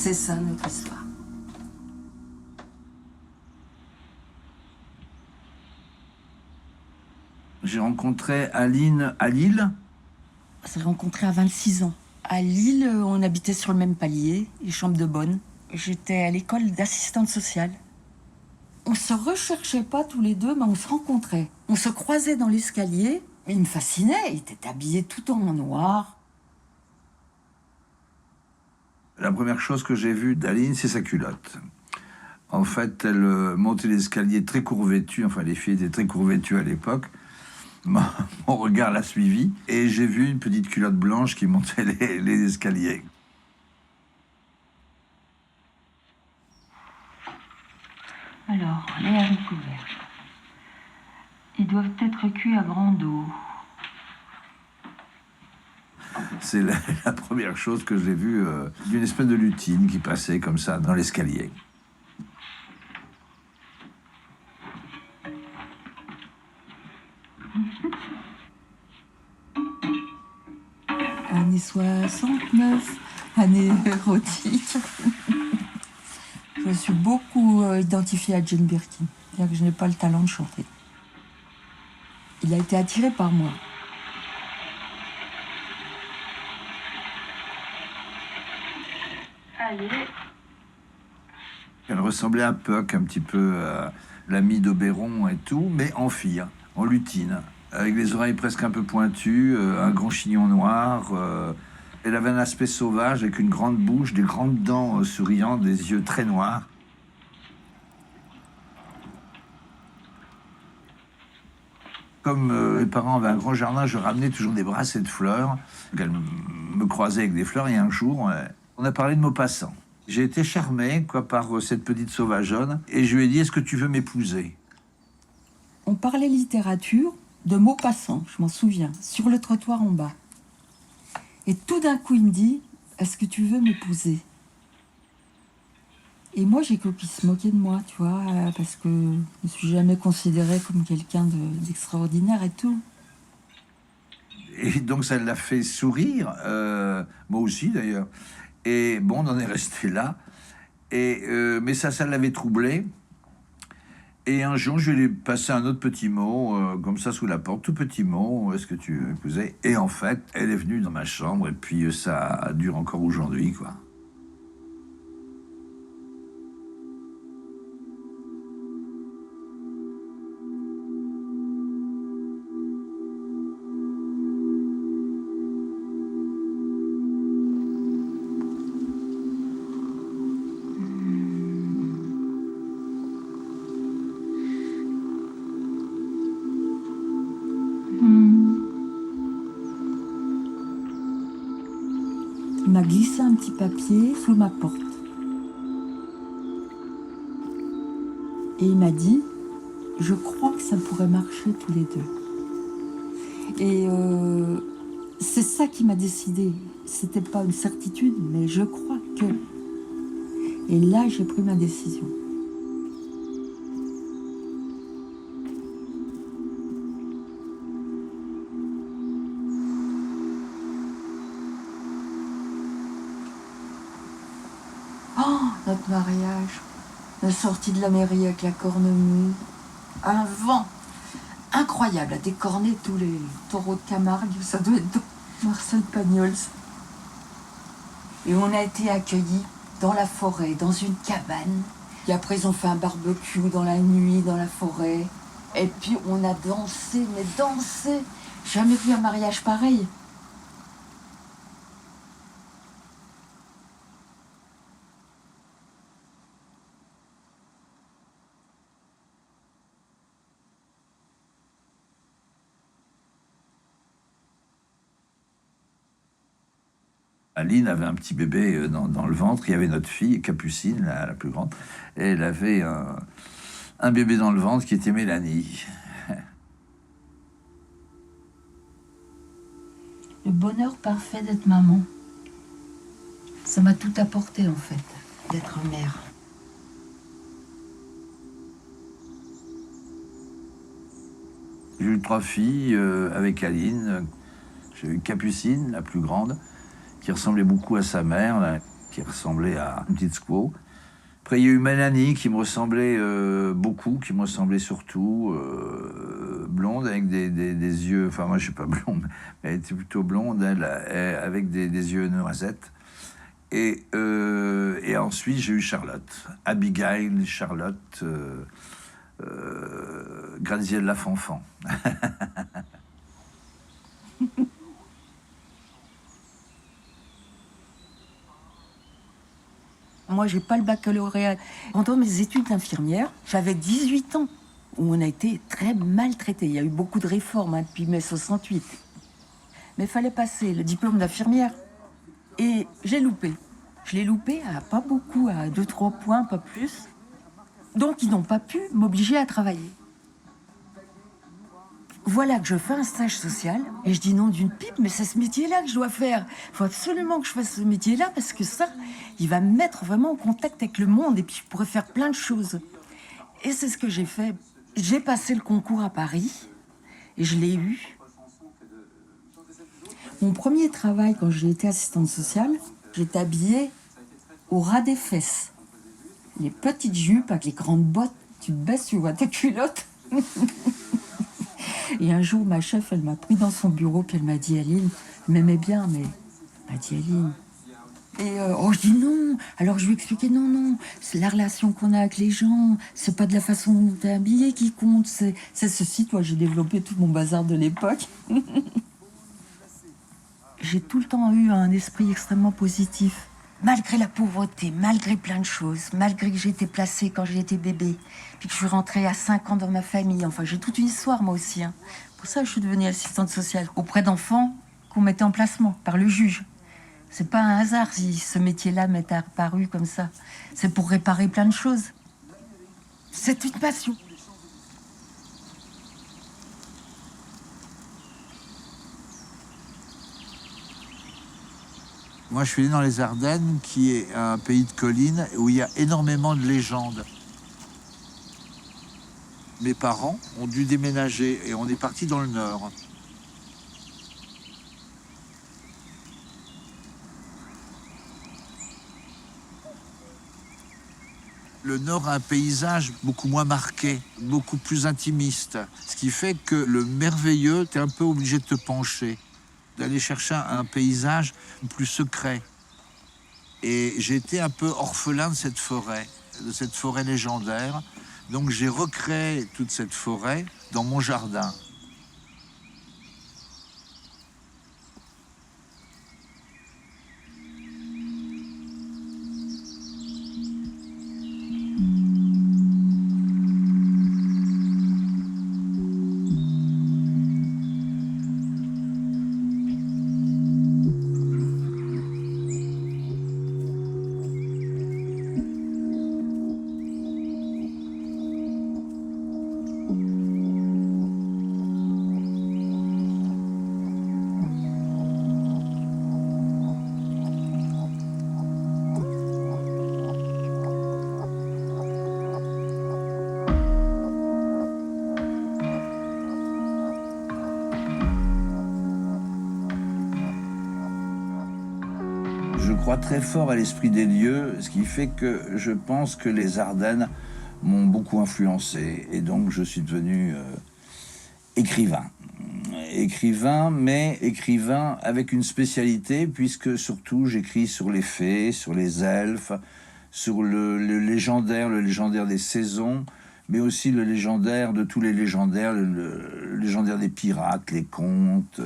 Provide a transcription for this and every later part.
C'est ça notre histoire. J'ai rencontré Aline à Lille. On s'est rencontrés à 26 ans. À Lille, on habitait sur le même palier, les chambres de bonne. J'étais à l'école d'assistante sociale. On se recherchait pas tous les deux, mais on se rencontrait. On se croisait dans l'escalier. Il me fascinait, il était habillé tout en noir. La première chose que j'ai vue d'Aline, c'est sa culotte. En fait, elle montait l'escalier très court vêtue, enfin les filles étaient très court vêtues à l'époque. Mon regard l'a suivi et j'ai vu une petite culotte blanche qui montait les escaliers. Alors, les haricots verts. Ils doivent être cuits à grande eau. C'est la première chose que j'ai vue d'une espèce de lutine qui passait comme ça dans l'escalier. Année 69, année érotique. Je me suis beaucoup identifiée à Jane Birkin, bien que je n'ai pas le talent de chanter. Il a été attiré par moi. Allez. Elle ressemblait à Puck, un petit peu à l'amie d'Oberon et tout, mais en fille, en lutine, avec les oreilles presque un peu pointues, un grand chignon noir. Elle avait un aspect sauvage avec une grande bouche, des grandes dents souriantes, des yeux très noirs. Comme mes parents avaient un grand jardin, je ramenais toujours des brassées de fleurs. Elle me croisait avec des fleurs et un jour, on a parlé de Maupassant. J'ai été charmé par cette petite sauvageonne et je lui ai dit « Est-ce que tu veux m'épouser ?» On parlait littérature de Maupassant, je m'en souviens, sur le trottoir en bas. Et tout d'un coup, il me dit « Est-ce que tu veux m'épouser ?» Et moi, j'ai cru qu'il se moquait de moi, tu vois, parce que je ne me suis jamais considérée comme quelqu'un d'extraordinaire et tout. Et donc ça l'a fait sourire, moi aussi d'ailleurs. Et bon, on en est resté là. Mais ça l'avait troublé. Et un jour, je lui ai passé un autre petit mot, comme ça sous la porte, tout petit mot, est-ce que tu veux m'épouser ? Et en fait, elle est venue dans ma chambre et puis ça dure encore aujourd'hui, quoi. Il m'a glissé un petit papier sous ma porte. Et il m'a dit, je crois que ça pourrait marcher tous les deux. Et c'est ça qui m'a décidé. C'était pas une certitude, mais je crois que. Et là, j'ai pris ma décision. Oh, notre mariage, la sortie de la mairie avec la cornemuse, un vent incroyable à décorner tous les taureaux de Camargue, ça doit être Marcel Pagnols. Et on a été accueillis dans la forêt, dans une cabane. Et après, ils ont fait un barbecue dans la nuit, dans la forêt. Et puis, on a dansé, mais dansé. Jamais vu un mariage pareil. Aline avait un petit bébé dans le ventre. Il y avait notre fille, Capucine, la plus grande. Et elle avait un bébé dans le ventre qui était Mélanie. Le bonheur parfait d'être maman. Ça m'a tout apporté, en fait, d'être mère. J'ai eu 3 filles avec Aline. J'ai eu Capucine, la plus grande, qui ressemblait beaucoup à sa mère, là, qui ressemblait à une petite squaw. Après, il y a eu Mélanie qui me ressemblait beaucoup, qui me ressemblait surtout blonde avec des yeux. Enfin, moi, je suis pas blonde, mais elle était plutôt blonde, elle avec des yeux noisettes. Et ensuite, j'ai eu Charlotte, Abigail, Charlotte, Graziella Fanfan. Moi, j'ai pas le baccalauréat. Pendant mes études d'infirmière, j'avais 18 ans, où on a été très maltraité. Il y a eu beaucoup de réformes depuis mai 68. Mais il fallait passer le diplôme d'infirmière. Et j'ai loupé. Je l'ai loupé à pas beaucoup, à 2-3 points, pas plus. Donc, ils n'ont pas pu m'obliger à travailler. Voilà que je fais un stage social et je dis non d'une pipe, mais c'est ce métier-là que je dois faire. Il faut absolument que je fasse ce métier-là parce que ça, il va me mettre vraiment en contact avec le monde et puis je pourrais faire plein de choses. Et c'est ce que j'ai fait. J'ai passé le concours à Paris et je l'ai eu. Mon premier travail quand j'ai été assistante sociale, j'étais habillée au ras des fesses. Les petites jupes avec les grandes bottes, tu te baisses, tu vois tes culottes. Et un jour, ma chef, elle m'a pris dans son bureau, puis elle m'a dit, Aline, elle m'aimait bien, mais elle m'a dit, Aline. Et je dis non. Alors je lui ai expliqué, non, c'est la relation qu'on a avec les gens, c'est pas de la façon dont t'es habillé qui compte, c'est ceci. Toi, j'ai développé tout mon bazar de l'époque. J'ai tout le temps eu un esprit extrêmement positif. Malgré la pauvreté, malgré plein de choses, malgré que j'ai été placée quand j'étais bébé, puis que je suis rentrée à 5 ans dans ma famille. Enfin, j'ai toute une histoire, moi aussi. Pour ça, je suis devenue assistante sociale auprès d'enfants qu'on mettait en placement par le juge. C'est pas un hasard si ce métier-là m'est apparu comme ça. C'est pour réparer plein de choses. C'est une passion. Moi, je suis né dans les Ardennes, qui est un pays de collines où il y a énormément de légendes. Mes parents ont dû déménager et on est parti dans le Nord. Le Nord a un paysage beaucoup moins marqué, beaucoup plus intimiste. Ce qui fait que le merveilleux, tu es un peu obligé de te pencher, d'aller chercher un paysage plus secret. Et j'ai été un peu orphelin de cette forêt légendaire. Donc j'ai recréé toute cette forêt dans mon jardin. Je crois très fort à l'esprit des lieux, ce qui fait que je pense que les Ardennes m'ont beaucoup influencé. Et donc, je suis devenu écrivain. Mais écrivain avec une spécialité, puisque surtout, j'écris sur les fées, sur les elfes, sur le légendaire des saisons, mais aussi le légendaire de tous les légendaires, le légendaire des pirates, les contes...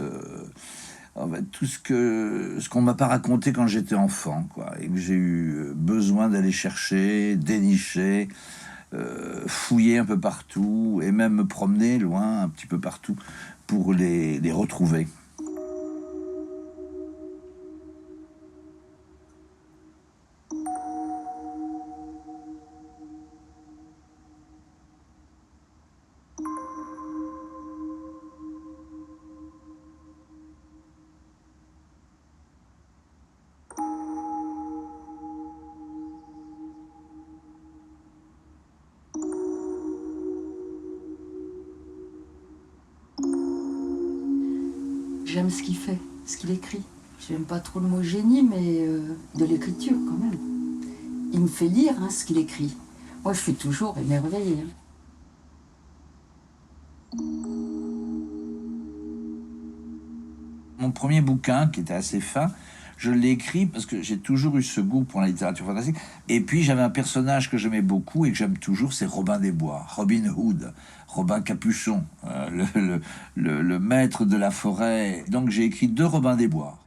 tout ce qu'on m'a pas raconté quand j'étais enfant, quoi, et que j'ai eu besoin d'aller chercher, dénicher, fouiller un peu partout, et même me promener loin, un petit peu partout, pour les retrouver. J'aime ce qu'il fait, ce qu'il écrit. j'aime pas trop le mot génie, mais de l'écriture quand même. Il me fait lire ce qu'il écrit. Moi, je suis toujours émerveillée. Mon premier bouquin, qui était assez fin, je l'ai écrit parce que j'ai toujours eu ce goût pour la littérature fantastique. Et puis j'avais un personnage que j'aimais beaucoup et que j'aime toujours, c'est Robin des Bois, Robin Hood, Robin Capuçon, le maître de la forêt. Donc j'ai écrit 2 Robins des Bois.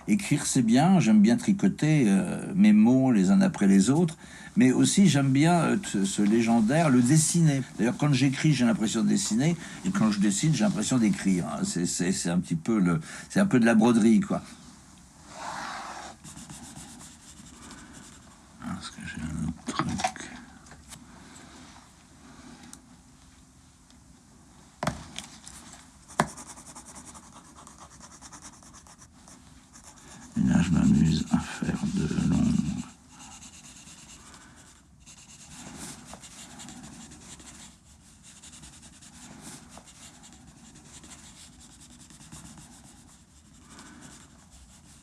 Écrire, c'est bien, j'aime bien tricoter mes mots les uns après les autres, mais aussi j'aime bien ce légendaire, le dessiner. D'ailleurs, quand j'écris, j'ai l'impression de dessiner, et quand je dessine, j'ai l'impression d'écrire. C'est un petit peu c'est un peu de la broderie, quoi. Parce que j'ai un autre truc. Et là, je m'amuse à faire de l'ombre.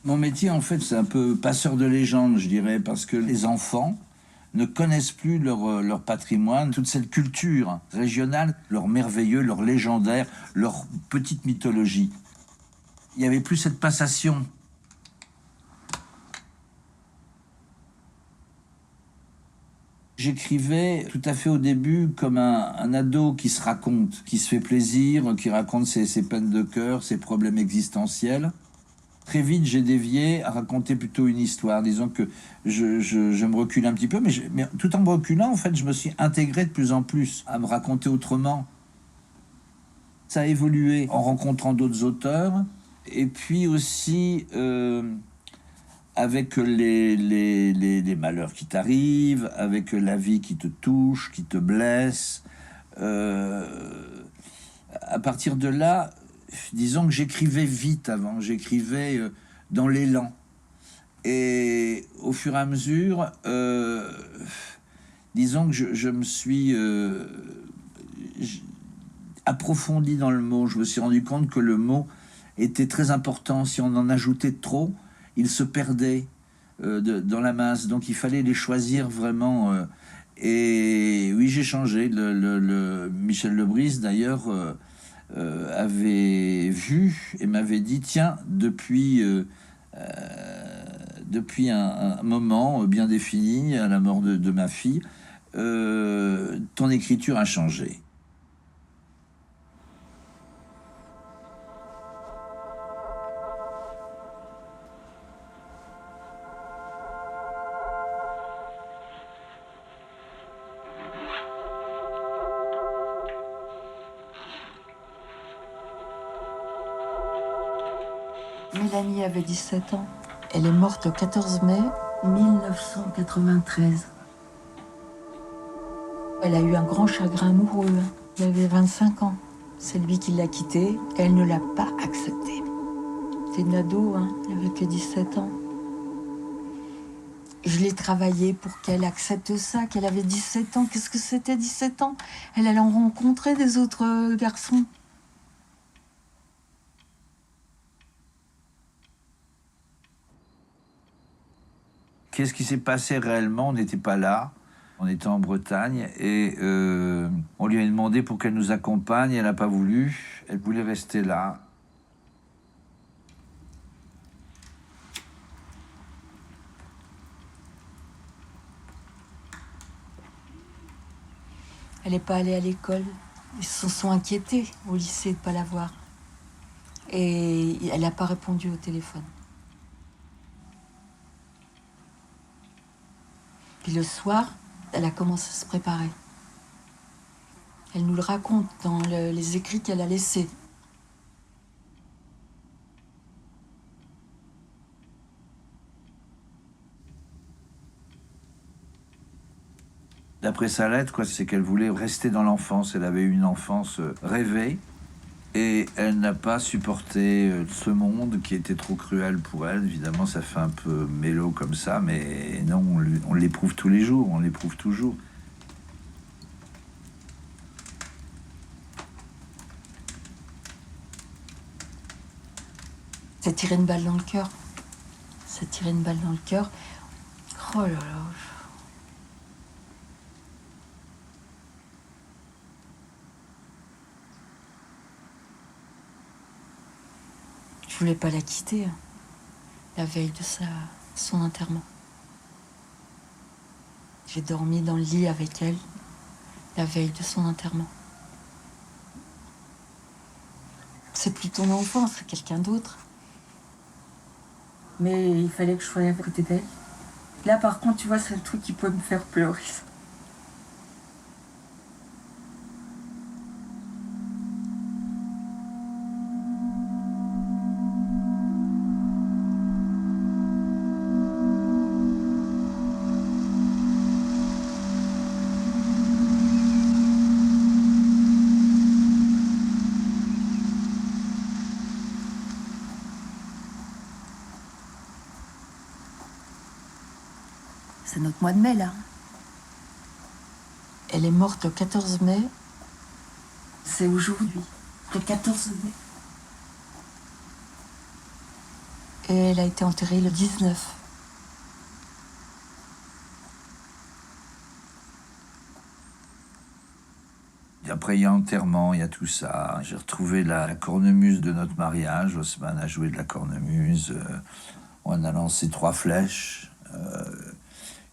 Mon métier, en fait, c'est un peu passeur de légende, je dirais, parce que les enfants ne connaissent plus leur patrimoine, toute cette culture régionale, leur merveilleux, leur légendaire, leur petite mythologie. Il n'y avait plus cette passation. J'écrivais tout à fait au début comme un ado qui se raconte, qui se fait plaisir, qui raconte ses peines de cœur, ses problèmes existentiels. Très vite, j'ai dévié à raconter plutôt une histoire. Disons que je me recule un petit peu, mais tout en me reculant, en fait, je me suis intégré de plus en plus à me raconter autrement. Ça a évolué en rencontrant d'autres auteurs, et puis aussi avec les malheurs qui t'arrivent, avec la vie qui te touche, qui te blesse. À partir de là, disons que j'écrivais vite avant, j'écrivais dans l'élan. Et au fur et à mesure, disons que je me suis approfondi dans le mot. Je me suis rendu compte que le mot était très important. Si on en ajoutait trop, il se perdait dans la masse. Donc il fallait les choisir vraiment. Et oui, j'ai changé. Michel Lebris, d'ailleurs, avait vu et m'avait dit, tiens, depuis un moment bien défini, à la mort de ma fille, ton écriture a changé. Mélanie avait 17 ans. Elle est morte le 14 mai 1993. Elle a eu un grand chagrin amoureux. Elle avait 25 ans. C'est lui qui l'a quittée. Elle ne l'a pas accepté. C'est une ado, elle avait que 17 ans. Je l'ai travaillé pour qu'elle accepte ça, qu'elle avait 17 ans. Qu'est-ce que c'était 17 ans? Elle allait en rencontrer des autres garçons. Qu'est-ce qui s'est passé réellement? On n'était pas là. On était en Bretagne et on lui a demandé pour qu'elle nous accompagne. Elle n'a pas voulu. Elle voulait rester là. Elle n'est pas allée à l'école. Ils se sont inquiétés au lycée de ne pas la voir. Et elle n'a pas répondu au téléphone. Puis le soir, elle a commencé à se préparer. Elle nous le raconte dans les écrits qu'elle a laissés. D'après sa lettre, c'est qu'elle voulait rester dans l'enfance. Elle avait eu une enfance rêvée. Et elle n'a pas supporté ce monde qui était trop cruel pour elle. Évidemment, ça fait un peu mélo comme ça, mais non, on l'éprouve tous les jours, on l'éprouve toujours. Ça tirait une balle dans le cœur. Ça tirait une balle dans le cœur. Oh là là. Je voulais pas la quitter la veille de son enterrement. J'ai dormi dans le lit avec elle la veille de son enterrement. C'est plus ton enfant, c'est quelqu'un d'autre. Mais il fallait que je sois à côté d'elle. Là, par contre, tu vois, c'est le truc qui peut me faire pleurer. C'est notre mois de mai, là. Elle est morte le 14 mai. C'est aujourd'hui, le 14 mai. Et elle a été enterrée le 19. Et après, il y a enterrement, il y a tout ça. J'ai retrouvé la cornemuse de notre mariage. Haussmann a joué de la cornemuse. On a lancé 3 flèches.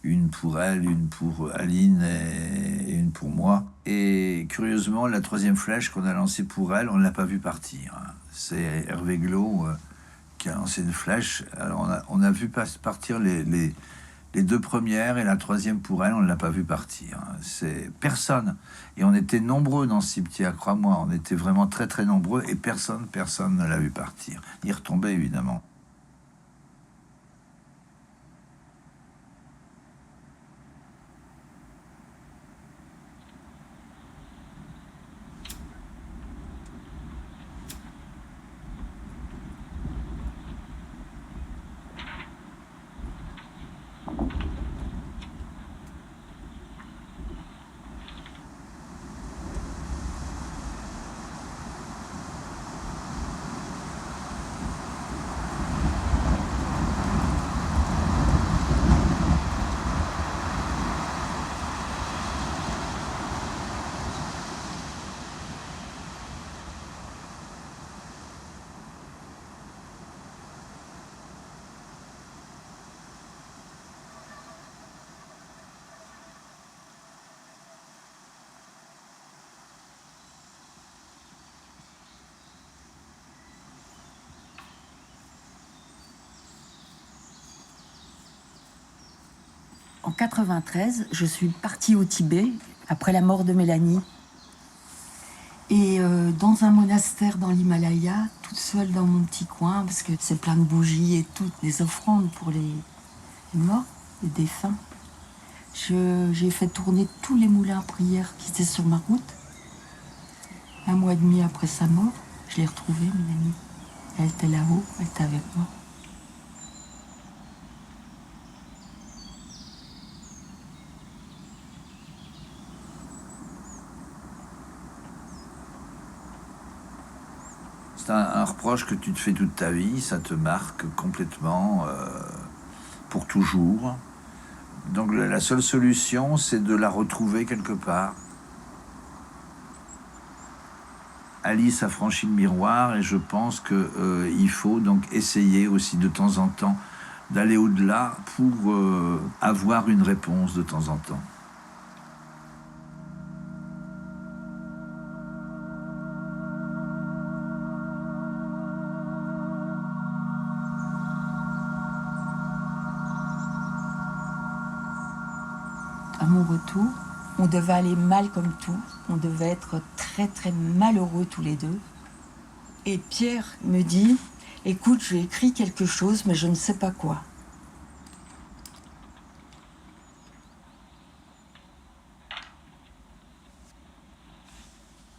Une pour elle, une pour Aline et une pour moi. Et curieusement, la 3e flèche qu'on a lancée pour elle, on ne l'a pas vue partir. C'est Hervé Glo qui a lancé une flèche. Alors on a vu partir les 2 premières et la 3e pour elle, on ne l'a pas vue partir. C'est personne. Et on était nombreux dans ce cimetière, crois-moi. On était vraiment très très nombreux et personne ne l'a vue partir. Ni retomber, évidemment. En 93, je suis partie au Tibet après la mort de Mélanie. Et dans un monastère dans l'Himalaya, toute seule dans mon petit coin, parce que c'est plein de bougies et toutes les offrandes pour les morts, les défunts. J'ai fait tourner tous les moulins à prière qui étaient sur ma route. 1 mois et demi après sa mort, je l'ai retrouvée, Mélanie. Elle était là-haut, elle était avec moi. C'est un reproche que tu te fais toute ta vie, ça te marque complètement, pour toujours. Donc la seule solution, c'est de la retrouver quelque part. Alice a franchi le miroir et je pense qu'il faut donc essayer aussi de temps en temps d'aller au-delà pour avoir une réponse de temps en temps. À mon retour, on devait aller mal comme tout. On devait être très très malheureux tous les deux. Et Pierre me dit, écoute, j'ai écrit quelque chose, mais je ne sais pas quoi.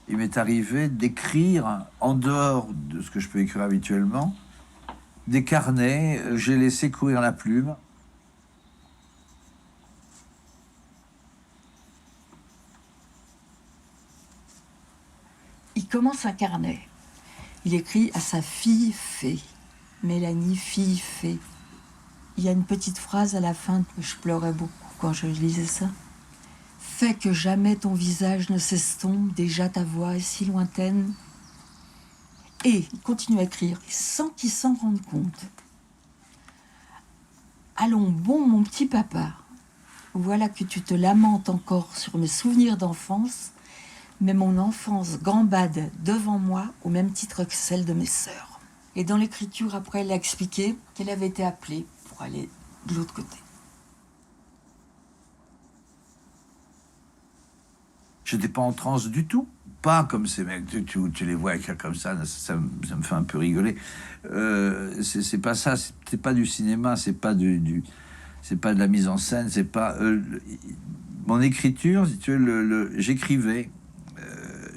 il m'est arrivé d'écrire, en dehors de ce que je peux écrire habituellement, des carnets. J'ai laissé courir la plume. Il commence un carnet. Il écrit à sa fille Fée, Mélanie, fille Fée. Il y a une petite phrase à la fin que je pleurais beaucoup quand je lisais ça. Fais que jamais ton visage ne s'estompe, déjà ta voix est si lointaine. Et il continue à écrire sans qu'il s'en rende compte. Allons bon, mon petit papa. Voilà que tu te lamentes encore sur mes souvenirs d'enfance, mais mon enfance gambade devant moi au même titre que celle de mes sœurs. Et dans l'écriture, après, elle a expliqué qu'elle avait été appelée pour aller de l'autre côté. J'étais pas en transe du tout. Pas comme ces mecs, tu les vois écrire comme ça me fait un peu rigoler. C'est pas ça, c'est pas du cinéma, c'est pas c'est pas de la mise en scène, c'est pas... mon écriture, si tu veux, j'écrivais,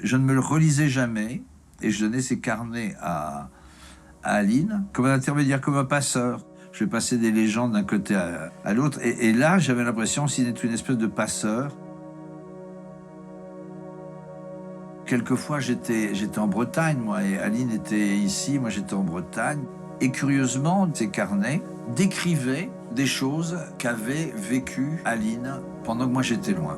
je ne me le relisais jamais, et je donnais ces carnets à Aline, comme un intermédiaire, comme un passeur. Je vais passer des légendes d'un côté à l'autre, et là, j'avais l'impression aussi d'être une espèce de passeur. Quelquefois, j'étais en Bretagne, moi, et Aline était ici, moi j'étais en Bretagne. Et curieusement, ces carnets décrivaient des choses qu'avait vécues Aline pendant que moi j'étais loin.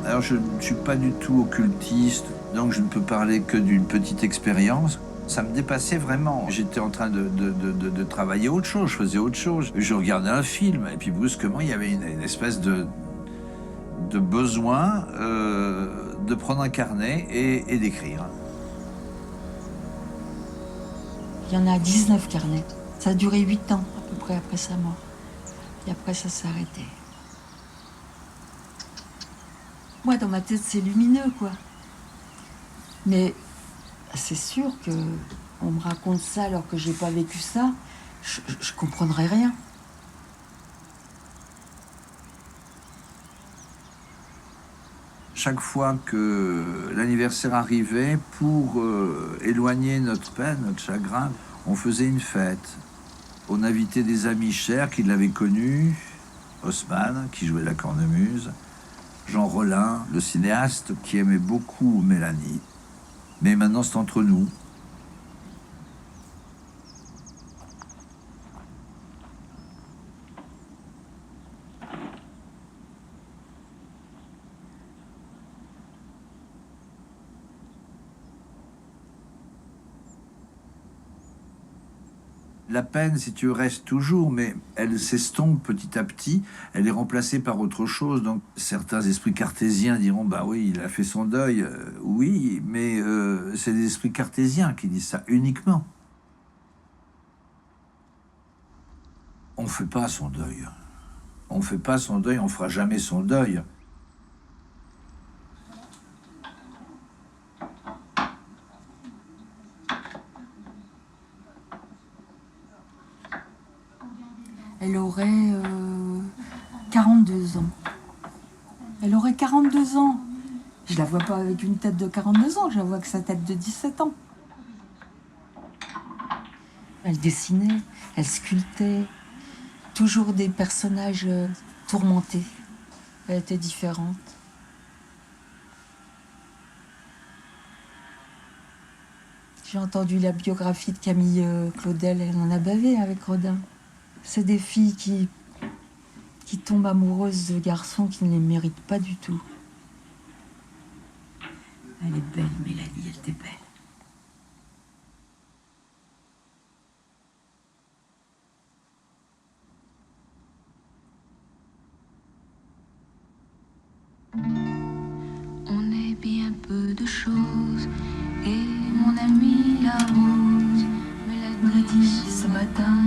Alors, je ne suis pas du tout occultiste, donc je ne peux parler que d'une petite expérience. Ça me dépassait vraiment. J'étais en train de travailler autre chose, je faisais autre chose. Je regardais un film, et puis brusquement, il y avait une espèce de besoin de prendre un carnet et d'écrire. Il y en a 19 carnets. Ça a duré 8 ans, à peu près, après sa mort. Et après, ça s'est arrêté. Moi, dans ma tête, c'est lumineux, quoi. Mais c'est sûr que on me raconte ça alors que j'ai pas vécu ça, je comprendrais rien. Chaque fois que l'anniversaire arrivait, pour éloigner notre peine, notre chagrin, on faisait une fête. On invitait des amis chers qui l'avaient connu, Haussmann, qui jouait la cornemuse, Jean Rollin, le cinéaste qui aimait beaucoup Mélanie. Mais maintenant, c'est entre nous. La peine, si tu restes toujours, mais elle s'estompe petit à petit, elle est remplacée par autre chose. Donc certains esprits cartésiens diront, bah oui, il a fait son deuil. Oui, mais c'est des esprits cartésiens qui disent ça uniquement. On ne fait pas son deuil. On ne fait pas son deuil, on ne fera jamais son deuil. Elle aurait 42 ans. Elle aurait 42 ans. Je la vois pas avec une tête de 42 ans, je la vois avec sa tête de 17 ans. Elle dessinait, elle sculptait, toujours des personnages tourmentés. Elle était différente. J'ai entendu la biographie de Camille Claudel, elle en a bavé avec Rodin. C'est des filles qui tombent amoureuses de garçons qui ne les méritent pas du tout. Elle est belle, Mélanie, elle était belle. On est bien peu de choses et mon ami la rose me l'a dit ce matin.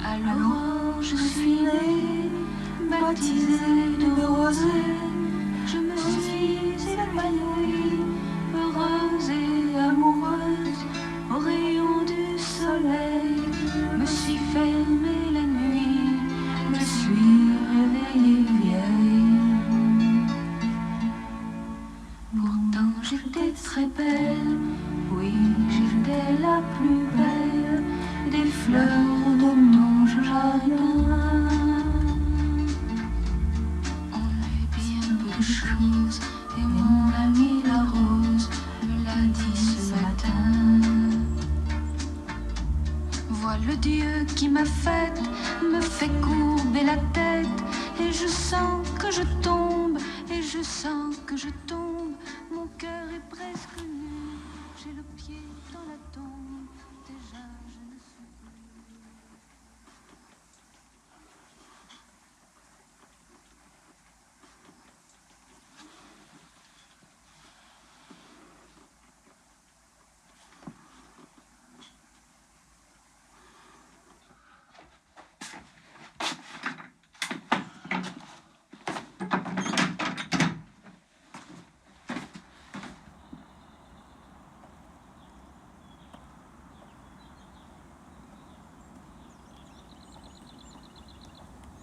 Alors je suis née, baptisée de rosée, je me suis épanouie heureuse et amoureuse, au rayon du soleil, me suis fermée la nuit, me suis réveillée vieille. Pourtant j'étais très belle, oui j'étais la plus belle des fleurs de mon jardin. On est bien peu de choses, et mon ami la rose me l'a dit ce matin. Vois le Dieu qui m'a faite, me fait courber la tête, et je sens que je tombe, et je sens que je tombe. Mon cœur est presque nu, j'ai le pied dans la tombe, déjà je ne suis plus.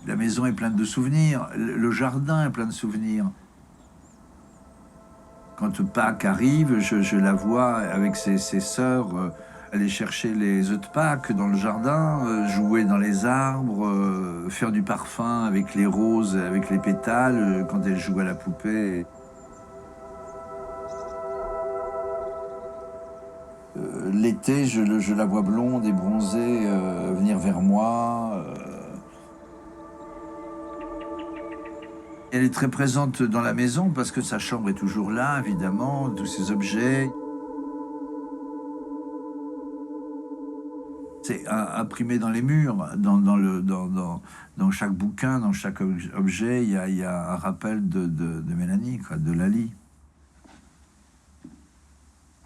La maison est pleine de souvenirs, le jardin est plein de souvenirs. Quand Pâques arrive, je la vois avec ses sœurs aller chercher les œufs de Pâques dans le jardin, jouer dans les arbres, faire du parfum avec les roses, avec les pétales, quand elle joue à la poupée. L'été, je la vois blonde et bronzée venir vers moi. Elle est très présente dans la maison parce que sa chambre est toujours là, évidemment, tous ses objets. C'est imprimé dans les murs, dans chaque bouquin, dans chaque objet, il y a un rappel de Mélanie, quoi, de Lali.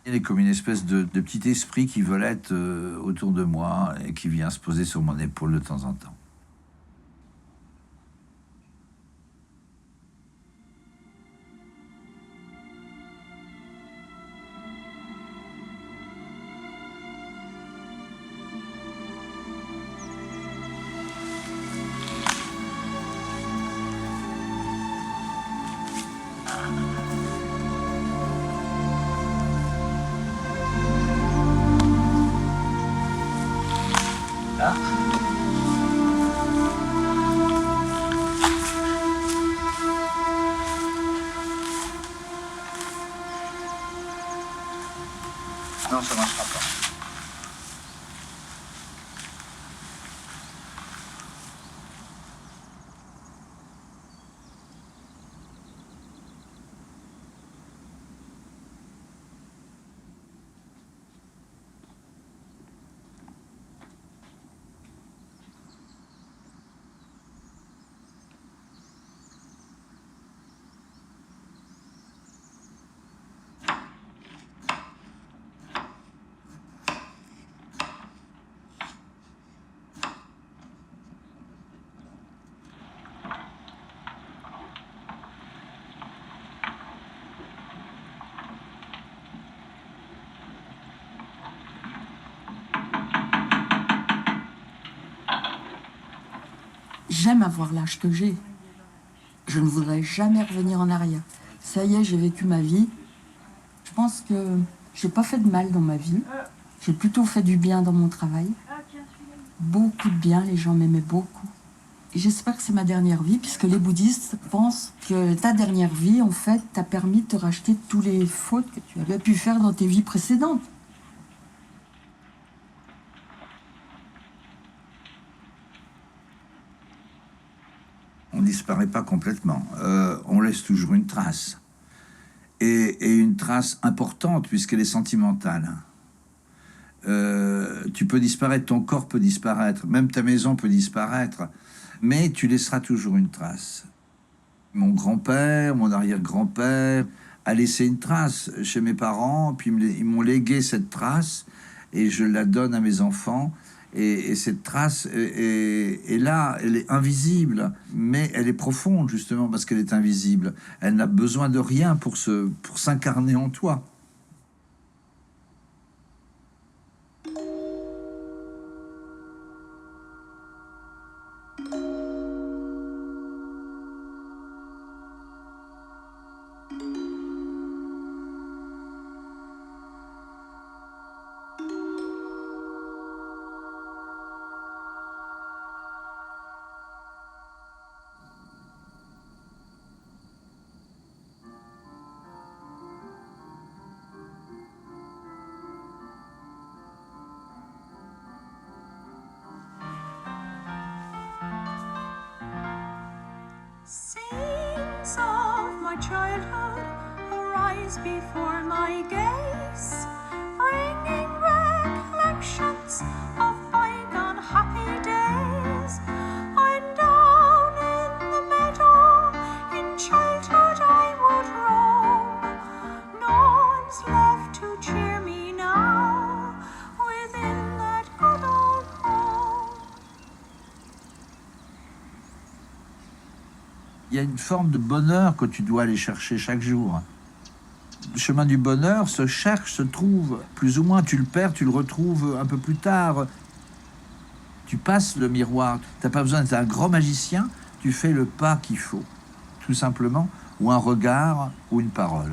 Elle est comme une espèce de petit esprit qui volette autour de moi et qui vient se poser sur mon épaule de temps en temps. Non, ça marchera pas. J'aime avoir l'âge que j'ai. Je ne voudrais jamais revenir en arrière. Ça y est, j'ai vécu ma vie. Je pense que j'ai pas fait de mal dans ma vie. J'ai plutôt fait du bien dans mon travail. Beaucoup de bien, les gens m'aimaient beaucoup. Et j'espère que c'est ma dernière vie, puisque les bouddhistes pensent que ta dernière vie, en fait, t'a permis de te racheter tous les fautes que tu avais pu faire dans tes vies précédentes. On ne disparaît pas complètement. On laisse toujours une trace. Et une trace importante, puisqu'elle est sentimentale. Tu peux disparaître, ton corps peut disparaître, même ta maison peut disparaître, mais tu laisseras toujours une trace. Mon grand-père, mon arrière-grand-père a laissé une trace chez mes parents, puis ils m'ont légué cette trace, et je la donne à mes enfants. Et cette trace est là, elle est invisible, mais elle est profonde justement parce qu'elle est invisible. Elle n'a besoin de rien pour s'incarner en toi. Scenes of my childhood arise before my gaze, bringing recollections of bygone happy days. And down in the meadow in childhood I would roam. No one's left to cheer me now within that good old home. Il y a une forme de bonheur que tu dois aller chercher chaque jour. Le chemin du bonheur se cherche, se trouve, plus ou moins tu le perds, tu le retrouves un peu plus tard. Tu passes le miroir, tu n'as pas besoin d'être un grand magicien, tu fais le pas qu'il faut, tout simplement, ou un regard ou une parole.